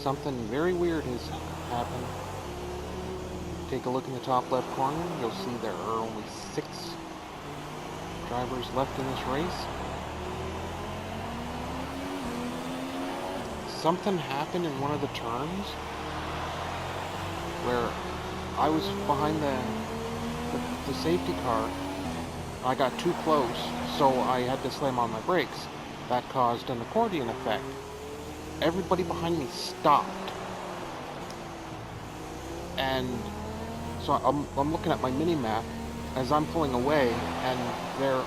something very weird has happened. Take a look in the top left corner. You'll see there are only 6 drivers left in this race. Something happened in one of the turns where I was behind the safety car. I got too close, so I had to slam on my brakes. That caused an accordion effect. Everybody behind me stopped. And so I'm looking at my mini-map as I'm pulling away, and there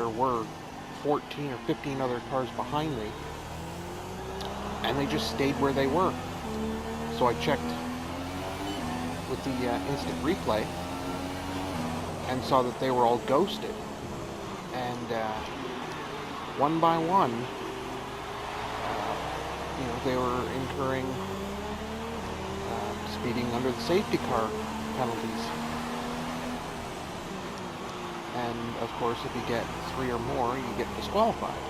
were 14 or 15 other cars behind me, and they just stayed where they were. So I checked with the instant replay and saw that they were all ghosted, and one by one, they were incurring speeding under the safety car penalties. And of course, if you get 3 or more, you get disqualified.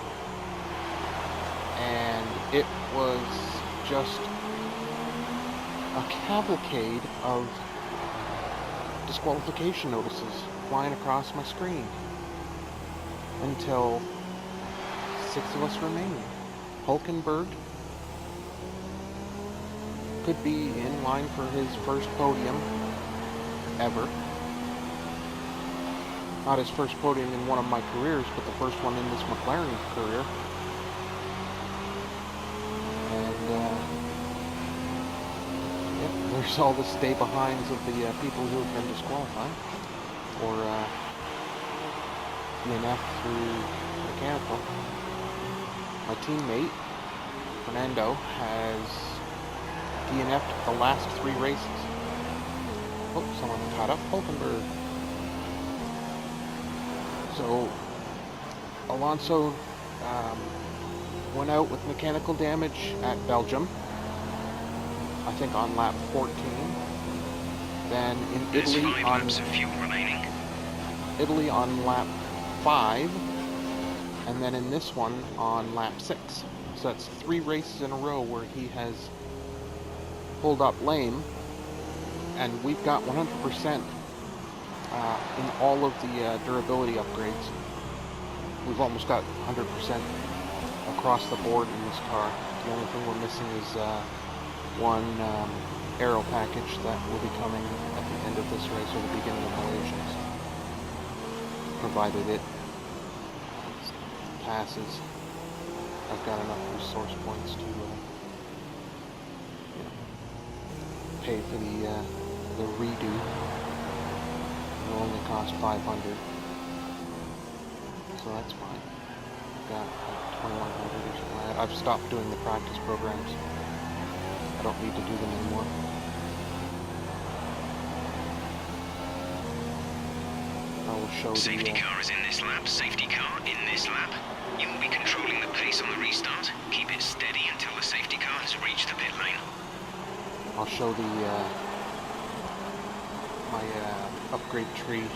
And it was just a cavalcade of disqualification notices flying across my screen until 6 of us remained. Hulkenberg could be in line for his first podium ever. Not his first podium in one of my careers, but the first one in this McLaren career. And there's all the stay behinds of the people who have been disqualified or DNF through mechanical. My teammate Fernando has DNF'd the last 3 races. Oh, someone caught up Hulkenberg. So Alonso went out with mechanical damage at Belgium, I think on lap 14. Then in Italy on lap 5, and then in this one on lap 6. So that's 3 races in a row where he has pulled up lame, and we've got 100% in all of the durability upgrades. We've almost got 100% across the board in this car. The only thing we're missing is one aero package that will be coming at the end of this race or the beginning of Malaysia's, provided it passes. I've got enough resource points to pay for the redo. It'll only cost 500, so that's fine. I've got like 2100 or something. I've stopped doing the practice programs. I don't need to do them anymore. I will show Safety car is in this lap. Safety car in this lap. You will be controlling the pace on the restart. Keep it steady until the safety car has reached the pit lane. I'll show the my upgrade tree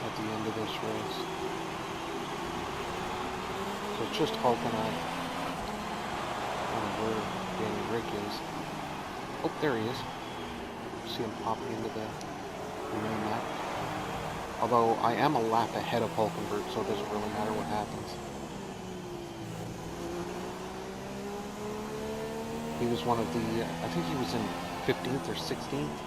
at the end of this race. So it's just Hulk and I. I don't know where Danny Rick is. Oh, there he is. See him popping into the mini map. Although I am a lap ahead of Hulkenberg, so it doesn't really matter what happens. He was one of the, I think he was in 15th or 16th.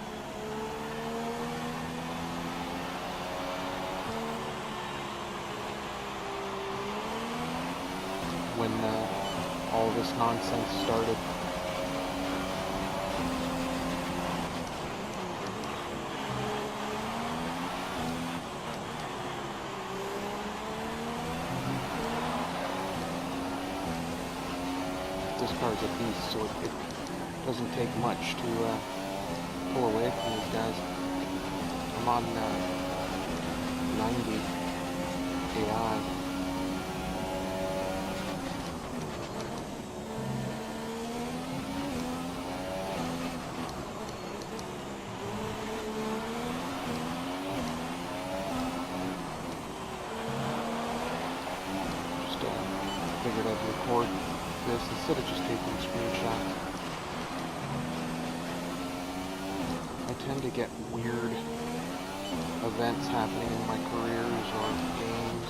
When all this nonsense started. This car's a beast, so it doesn't take much to pull away from these guys. I'm on 90 AI. Just figured I'd record this instead of just taking screenshots. I tend to get weird events happening in my careers or games.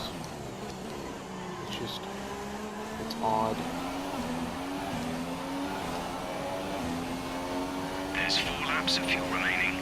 It's odd. There's 4 laps of fuel remaining.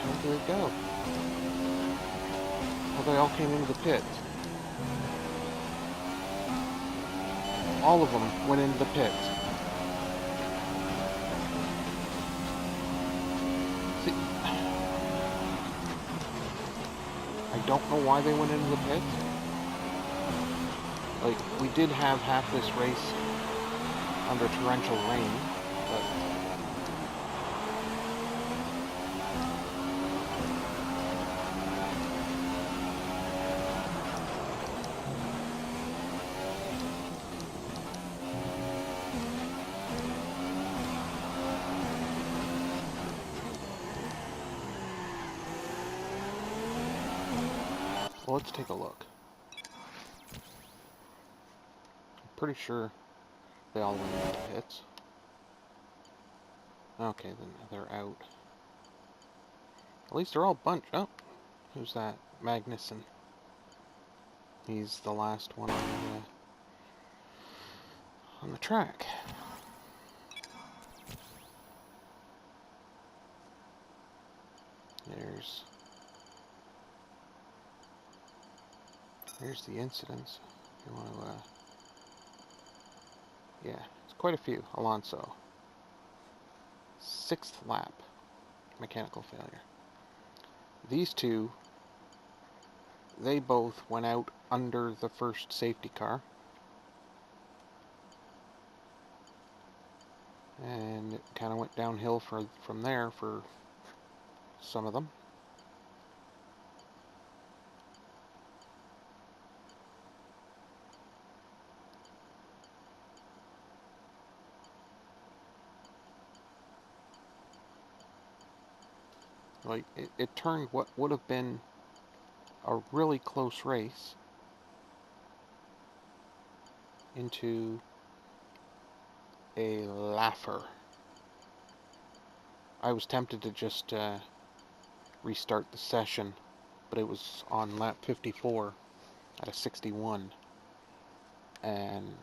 Where did it go? Well, they all came into the pits. All of them went into the pits. See, I don't know why they went into the pits. Like, we did have half this race under torrential rain, but well, let's take a look. I'm pretty sure they all went into the pits. Okay, then they're out. At least they're all bunched. Oh, who's that? Magnussen. He's the last one on the track. Here's the incidents. You want to, yeah, it's quite a few. Alonso. 6th lap. Mechanical failure. These two, they both went out under the first safety car. And it kind of went downhill from there for some of them. Like, it turned what would have been a really close race into a laugher. I was tempted to just restart the session, but it was on lap 54 at a 61, and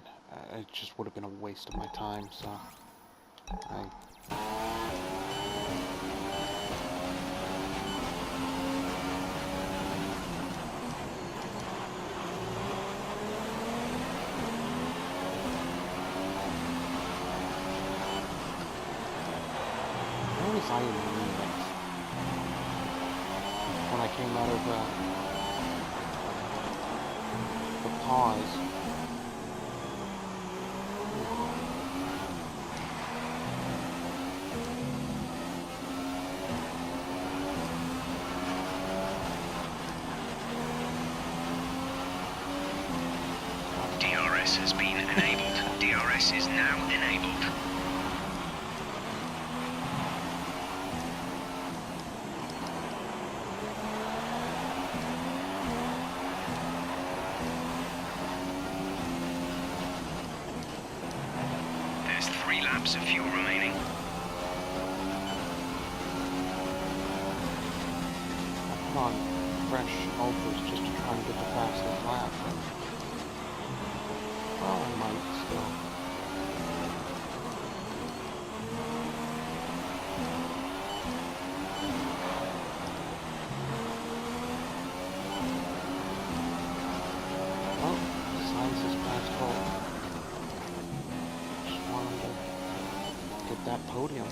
it just would have been a waste of my time, so I was I in the remix? When I came out of the pause. DRS has been enabled. DRS is now enabled. There's 3 laps of fuel remaining. I put on fresh ultras just to try and get the fastest lap. Well, I might still. Well, science is past hope. that podium.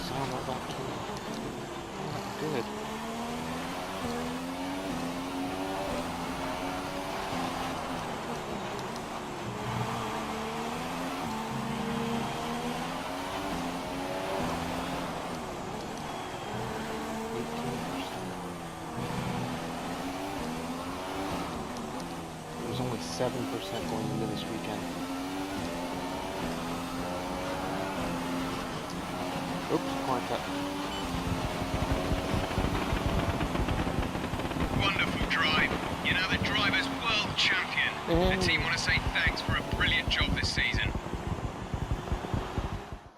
Sound all that good. There's only 7% going into this weekend. Oops, corner cut. Wonderful drive. You know, the driver's world champion. The team want to say thanks for a brilliant job this season.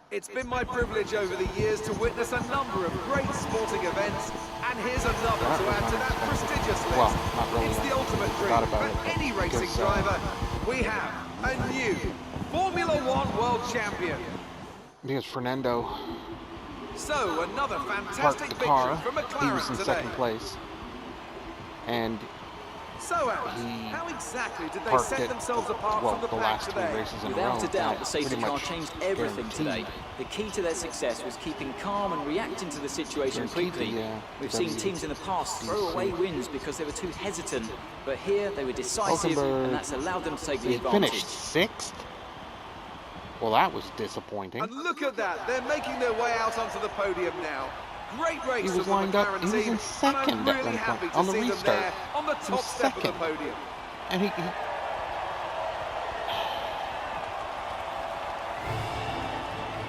It's been my privilege over the years to witness a number of great sporting events, and here's another to add to that prestigious list. Well, not really. It's the ultimate dream for any racing driver. We have a new Formula One world champion. Because Fernando So another parked fantastic the victory car, from he McLaren was in today. second place, and So Alex, he how exactly did they parked set it, themselves apart well, from the the pack last three today? races in a row. Without a doubt, and the it safety pretty car much changed everything today. guaranteed- The key to their success was keeping calm and reacting to the situation guaranteed quickly. the, We've seen the teams in the past throw DC. away wins because they were too hesitant, but here they were decisive, Hulkenberg, and that's allowed them to take the He advantage. finished 6th. Well, that was disappointing. And look at that, they're making their way out onto the podium now. Great race He from was the lined up. McLaren He was team, in second and I'm at really one happy point to on the see them restart. there on the He was top step of the second. podium. And he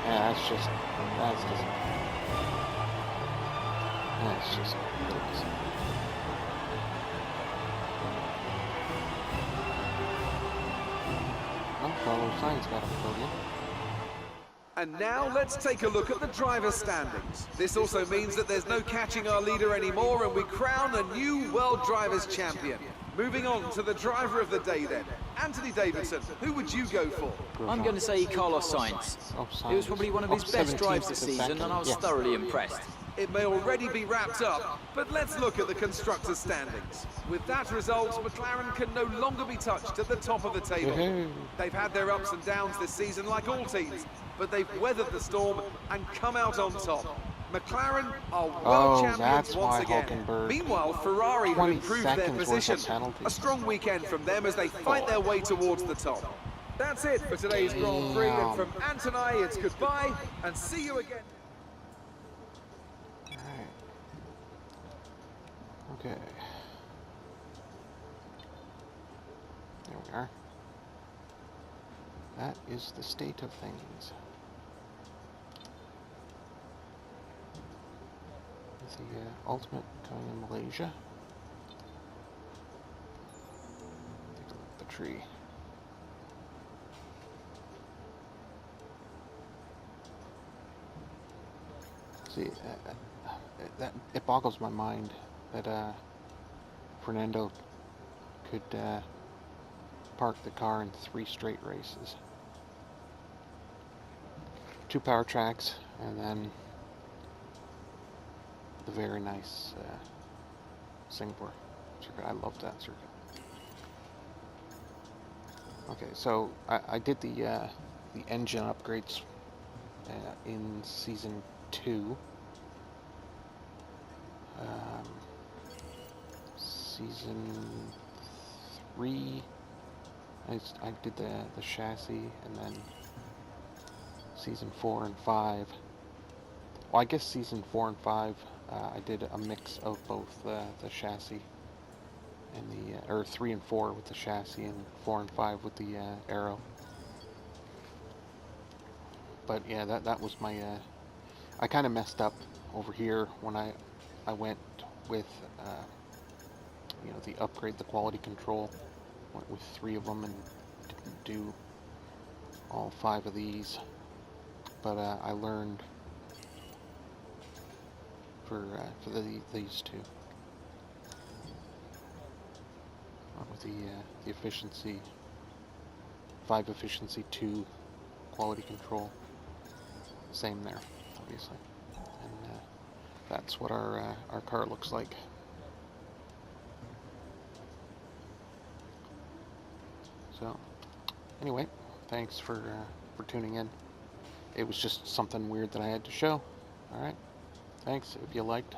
yeah, that's just ridiculous. Well, Carlos Sainz got a podium. And now let's take a look at the driver standings. This also means that there's no catching our leader anymore, and we crown a new World Drivers' Champion. Moving on to the driver of the day then. Anthony Davidson, who would you go for? I'm going to say Carlos Sainz. Oh, It was probably one of his best 17th drives this to season, second. and I was Yeah. thoroughly impressed. It may already be wrapped up, but let's look at the constructors' standings. With that result, McLaren can no longer be touched at the top of the table. Woohoo. They've had their ups and downs this season like all teams, but they've weathered the storm and come out on top. McLaren are world Oh, champions that's once why again. Hulkenberg. Meanwhile, Ferrari have 20 improved their seconds worth of position. penalty. A strong weekend from them as they fight their way towards the top. That's it for today's Grand Prix, and from Ant and I, it's goodbye, and see you again. Alright. Okay. There we are. That is the state of things. The ultimate going in Malaysia. Take a look at the tree. See, it boggles my mind that Fernando could park the car in 3 straight races. 2 power tracks, and then the very nice Singapore circuit. I love that circuit. Okay, so I did the engine upgrades in season 2. Season 3, I did the chassis, and then season 4 and 5. Well, I guess season 4 and 5, I did a mix of both the chassis and the, or 3 and 4 with the chassis, and 4 and 5 with the aero. But yeah, that was my, I kind of messed up over here when I went with, you know, the upgrade, the quality control. Went with 3 of them and didn't do all 5 of these. But I learned for these 2. With the efficiency 5, efficiency 2 quality control. same there, obviously. And that's what our car looks like. So, anyway, thanks for tuning in. It was just something weird that I had to show. All right, thanks. If you liked,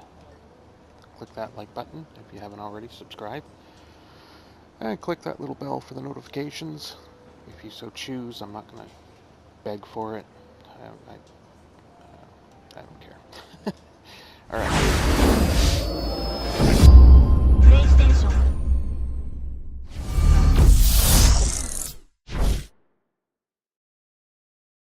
click that like button. If you haven't already, subscribe. And click that little bell for the notifications. If you so choose, I'm not going to beg for it. I don't care. All right.